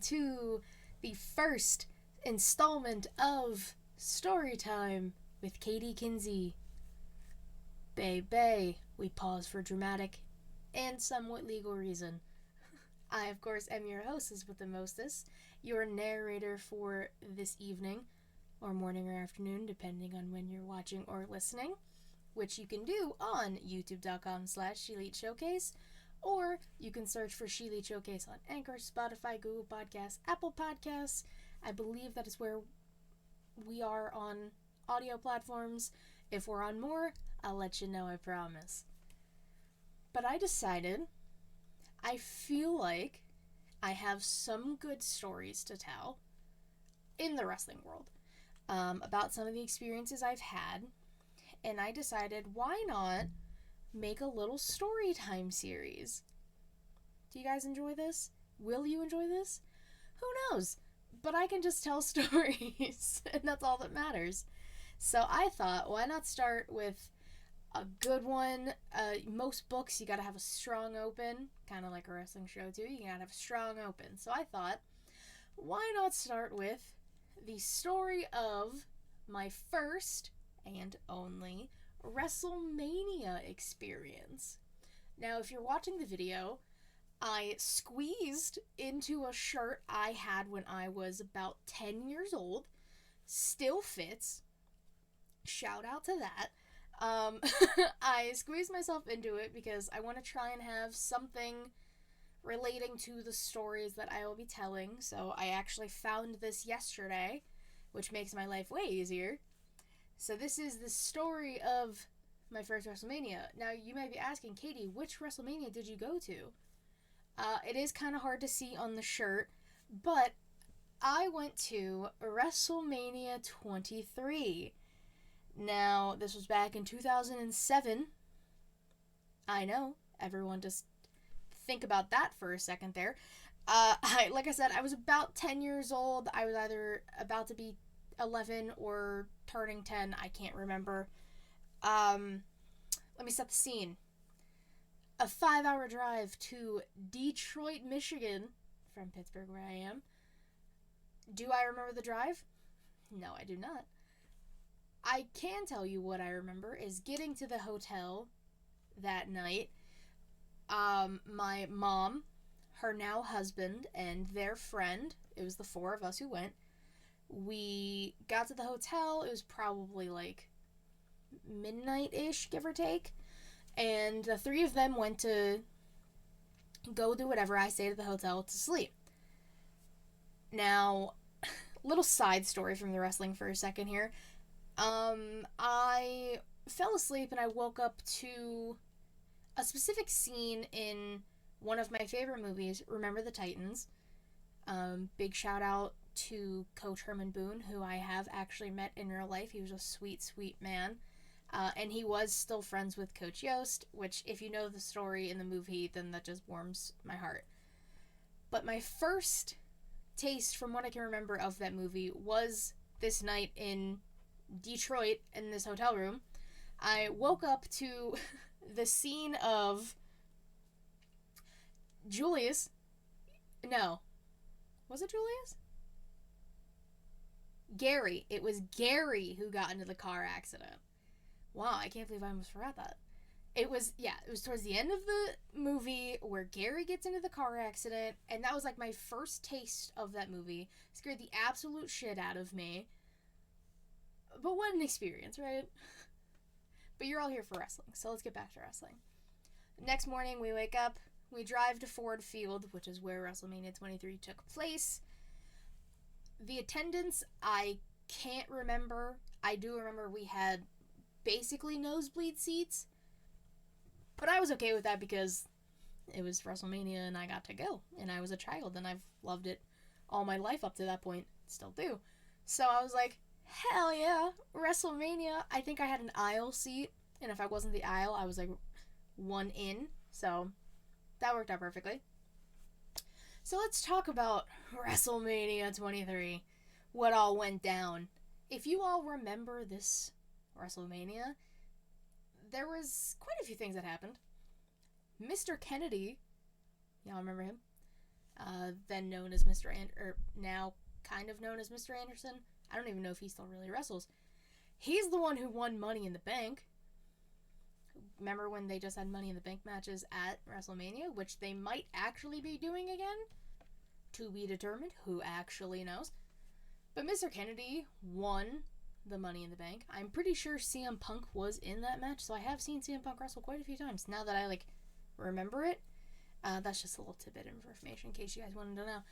to the first installment of StoryTime with Katie Kinzy. Bay, we pause for dramatic and somewhat legal reason. I, of course, am your hostess with the mostest, your narrator for this evening, or morning or afternoon, depending on when you're watching or listening, which you can do on youtube.com/ShElite Showcase, or you can search for ShElite Showcase on Anchor, Spotify, Google Podcasts, Apple Podcasts. I believe that is where we are on audio platforms. If we're on more, I'll let you know, I promise. But I decided I feel like I have some good stories to tell in the wrestling world about some of the experiences I've had, and I decided why not make a little story time series. Do you guys enjoy this? Will you enjoy this? Who knows? But I can just tell stories, and that's all that matters. So I thought, why not start with a good one? Most books, you gotta have a strong open, kind of like a wrestling show too. You gotta have a strong open. So I thought, why not start with the story of my first and only Wrestlemania experience. Now, if you're watching the video, I squeezed into a shirt I had when I was about 10 years old. Still fits. Shout out to that. I squeezed myself into it because I want to try and have something relating to the stories that I will be telling. So I actually found this yesterday, which makes my life way easier. So this is the story of my first Wrestlemania. Now, you may be asking, Katie, which Wrestlemania did you go to? It is kind of hard to see on the shirt, but I went to Wrestlemania 23. Now, this was back in 2007. I know, everyone just think about that for a second there. Like I said, I was about 10 years old. I was either about to be 11 or turning 10. I can't remember. Let me set the scene. A 5-hour drive to Detroit, Michigan, from Pittsburgh, where I am. Do I remember the drive? No, I do not. I can tell you what I remember is getting to the hotel that night. My mom, her now husband, and their friend, it was the 4 of us who went. We got to the hotel. It was probably like midnight-ish, give or take. And the 3 of them went to go do whatever. I stayed at the hotel to sleep. Now, little side story from the wrestling for a second here. I fell asleep and I woke up to a specific scene in one of my favorite movies, Remember the Titans. Big shout out to Coach Herman Boone, who I have actually met in real life. He was a sweet, sweet man. And he was still friends with Coach Yost, which, if you know the story in the movie, then that just warms my heart. But my first taste, from what I can remember of that movie, was this night in Detroit in this hotel room. I woke up to the scene of Julius. No. Was it Julius? Gary. It was Gary who got into the car accident. Wow, I can't believe I almost forgot that. It was towards the end of the movie where Gary gets into the car accident, and that was like my first taste of that movie. It scared the absolute shit out of me. But what an experience, right? But you're all here for wrestling, so let's get back to wrestling. Next morning, we wake up, we drive to Ford Field, which is where Wrestlemania 23 took place. The attendance, I can't remember. I do remember we had basically nosebleed seats, but I was okay with that because it was WrestleMania and I got to go, and I was a child, and I've loved it all my life up to that point, still do. So I was like, hell yeah, WrestleMania. I think I had an aisle seat, and if I wasn't the aisle, I was like one in, so that worked out perfectly. So let's talk about WrestleMania 23, what all went down. If you all remember this WrestleMania, there was quite a few things that happened. Mr. Kennedy, y'all remember him? then known as or now kind of known as Mr. Anderson. I don't even know if he still really wrestles. He's the one who won Money in the Bank. Remember when they just had Money in the Bank matches at Wrestlemania, which they might actually be doing again? To be determined. Who actually knows? But Mr. Kennedy won the Money in the Bank. I'm pretty sure CM Punk was in that match, so I have seen CM Punk wrestle quite a few times. Now that I, remember it, that's just a little tidbit of information in case you guys wanted to know.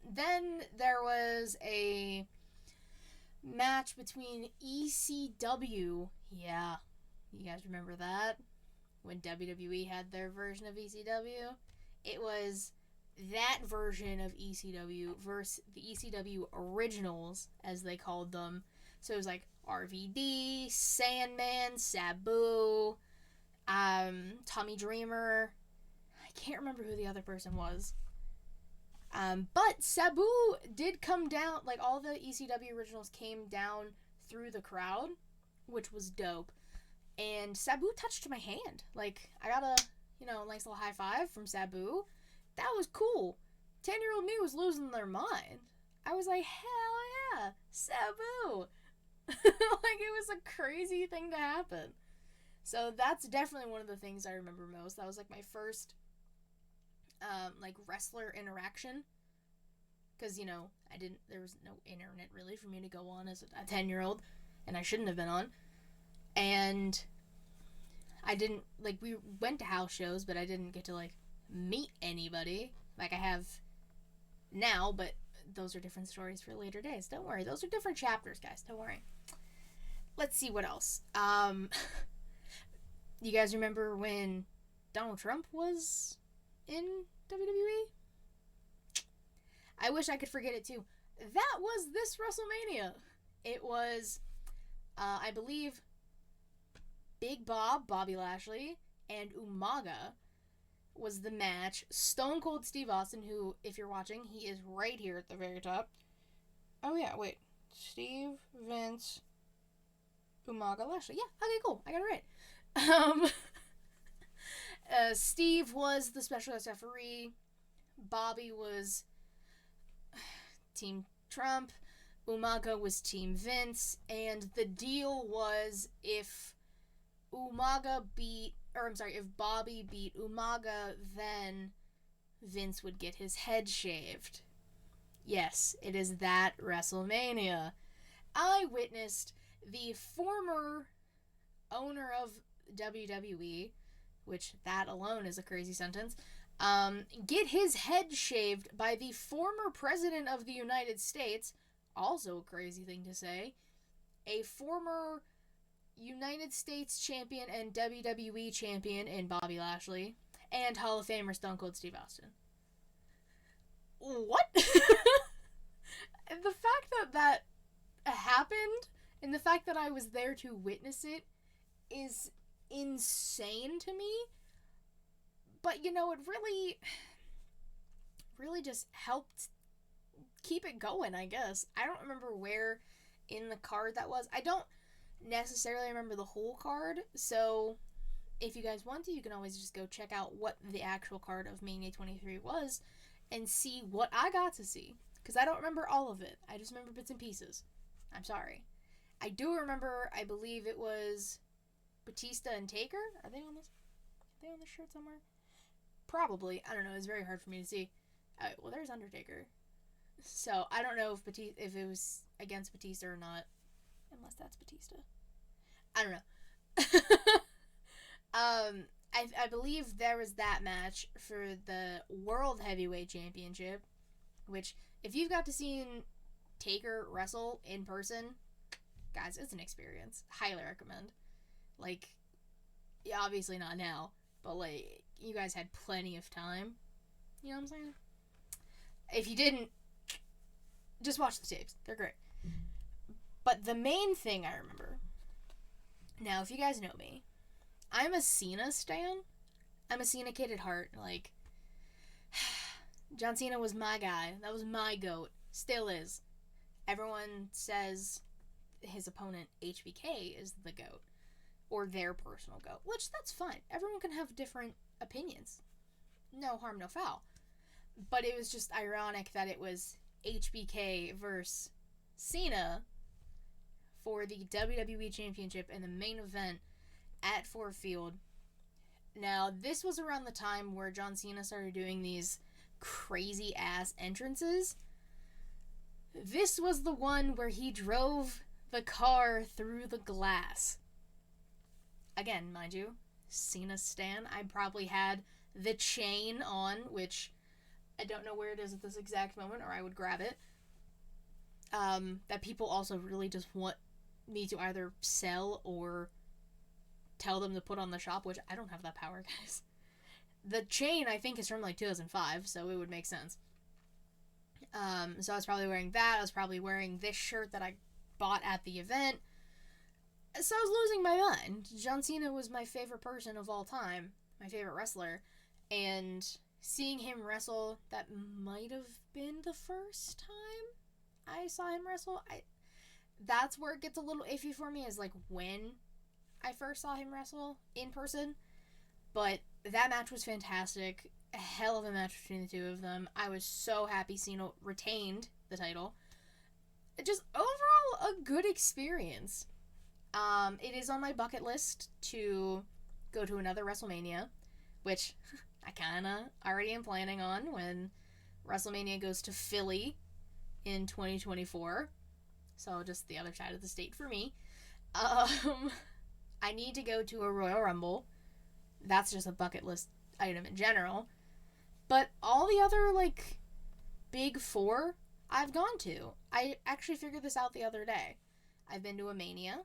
Then there was a match between ECW. Yeah, you guys remember that? When WWE had their version of ECW? It was that version of ECW versus the ECW originals, as they called them. So it was like RVD, Sandman, Sabu, Tommy Dreamer. I can't remember who the other person was. But Sabu did come down, all the ECW originals came down through the crowd, which was dope. And Sabu touched my hand. I got a, nice little high five from Sabu. That was cool. 10-year-old me was losing their mind. I was like, hell yeah, Sabu. It was a crazy thing to happen. So that's definitely one of the things I remember most. That was my first wrestler interaction, because there was no internet really for me to go on as a 10-year-old, and I shouldn't have been on. And I didn't we went to house shows, but I didn't get to meet anybody like I have now. But those are different stories for later days. Don't worry, those are different chapters, guys. Don't worry. Let's see what else. You guys remember when Donald Trump was in WWE? I wish I could forget it too. That was this WrestleMania. It was, I believe, Big Bob, Bobby Lashley, and Umaga was the match. Stone Cold Steve Austin, who, if you're watching, he is right here at the very top. Oh yeah, wait. Steve, Vince, Umaga, Lashley. Yeah, okay, cool. I got it right. Steve was the special guest referee. Bobby was Team Trump. Umaga was Team Vince. And the deal was if Bobby beat Umaga, then Vince would get his head shaved. Yes, it is that WrestleMania. I witnessed the former owner of WWE, which that alone is a crazy sentence, get his head shaved by the former president of the United States, also a crazy thing to say, a former United States champion and WWE champion in Bobby Lashley, and Hall of Famer Stone Cold Steve Austin. What? The fact that happened, and the fact that I was there to witness it, is insane to me. But it really just helped keep it going, I guess. I don't remember where in the card that was. I don't necessarily remember the whole card, so if you guys want to, you can always just go check out what the actual card of Mania 23 was and see what I got to see, because I don't remember all of it. I just remember bits and pieces. I'm sorry. I do remember, I believe it was Batista and Taker. Are they on this shirt somewhere? Probably. I don't know. It's very hard for me to see. Well, there's Undertaker. So I don't know if it was against Batista or not, unless that's Batista. I don't know. I believe there was that match for the World Heavyweight Championship, which, if you've got to see Taker wrestle in person, guys, it's an experience. Highly recommend. Yeah, obviously not now, but you guys had plenty of time. You know what I'm saying? If you didn't, just watch the tapes. They're great. But the main thing I remember, now, if you guys know me, I'm a Cena stan. I'm a Cena kid at heart. John Cena was my guy. That was my GOAT. Still is. Everyone says his opponent, HBK, is the GOAT. Or their personal GOAT. Which, that's fine. Everyone can have different opinions. No harm, no foul. But it was just ironic that it was HBK versus Cena for the WWE Championship in the main event at Ford Field. Now, this was around the time where John Cena started doing these crazy ass entrances. This was the one where he drove the car through the glass. Again, mind you, Cena stan. I probably had the chain on, which I don't know where it is at this exact moment, or I would grab it. That people also really just want me to either sell or tell them to put on the shop, which I don't have that power, guys. The chain, I think, is from like 2005, so it would make sense. So I was probably wearing that. I was probably wearing this shirt that I bought at the event. So I was losing my mind. John Cena was my favorite person of all time, my favorite wrestler, and seeing him wrestle, that might have been the first time I saw him wrestle. That's where it gets a little iffy for me, is like when I first saw him wrestle in person. But that match was fantastic. A hell of a match between the two of them. I was so happy Cena retained the title. Just overall a good experience. It is on my bucket list to go to another Wrestlemania, which I kinda already am planning on when Wrestlemania goes to Philly in 2024. So just the other side of the state for me. I need to go to a Royal Rumble. That's just a bucket list item in general. But all the other, like, big four, I've gone to. I actually figured this out the other day. I've been to a Mania.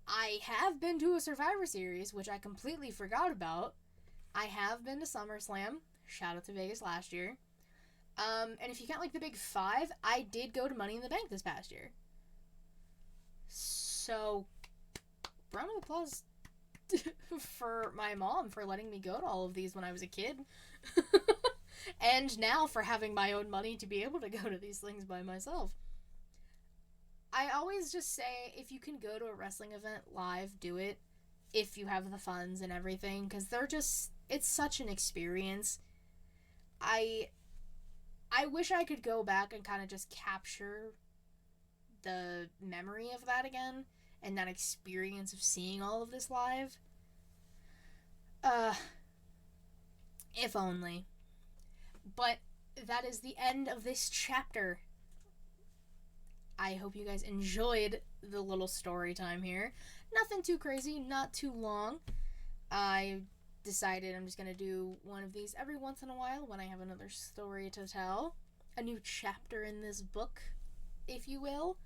I have been to a Survivor Series, which I completely forgot about. I have been to SummerSlam. Shout out to Vegas last year. And if you count, like, the big five, I did go to Money in the Bank this past year. So, round of applause for my mom for letting me go to all of these when I was a kid. And now for having my own money to be able to go to these things by myself. I always just say, if you can go to a wrestling event live, do it. If you have the funds and everything, because it's such an experience. I wish I could go back and kind of just capture the memory of that again, and that experience of seeing all of this live. If only. But that is the end of this chapter. I hope you guys enjoyed the little story time here. Nothing too crazy, not too long. I decided I'm just going to do one of these every once in a while when I have another story to tell. A new chapter in this book, if you will.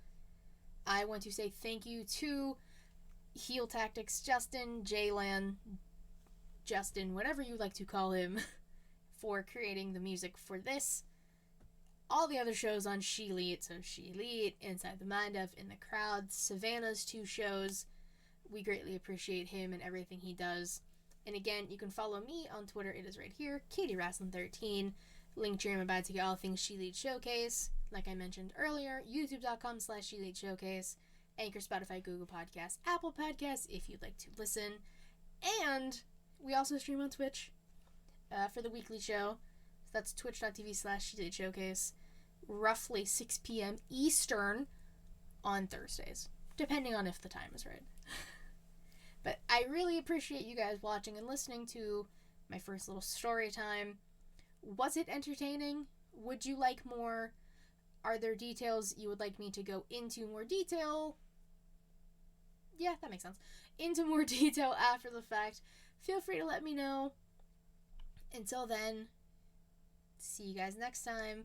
I want to say thank you to Heel Tactics Justin, Jaylan, Justin, whatever you like to call him, for creating the music for this. All the other shows on ShElite, so ShElite, Inside the Mind of, In the Crowd, Savannah's 2 shows. We greatly appreciate him and everything he does. And again, you can follow me on Twitter. It is right here, KatieWrestling13. Link to my to get all things ShElite Showcase. Like I mentioned earlier, youtube.com/ShElite Showcase. Anchor, Spotify, Google Podcasts, Apple Podcasts, if you'd like to listen. And we also stream on Twitch for the weekly show. So that's twitch.tv/ShElite Showcase. Roughly 6 p.m. Eastern on Thursdays, depending on if the time is right. But I really appreciate you guys watching and listening to my first little story time. Was it entertaining? Would you like more? Are there details you would like me to go into more detail? Yeah, that makes sense. Into more detail after the fact. Feel free to let me know. Until then, see you guys next time.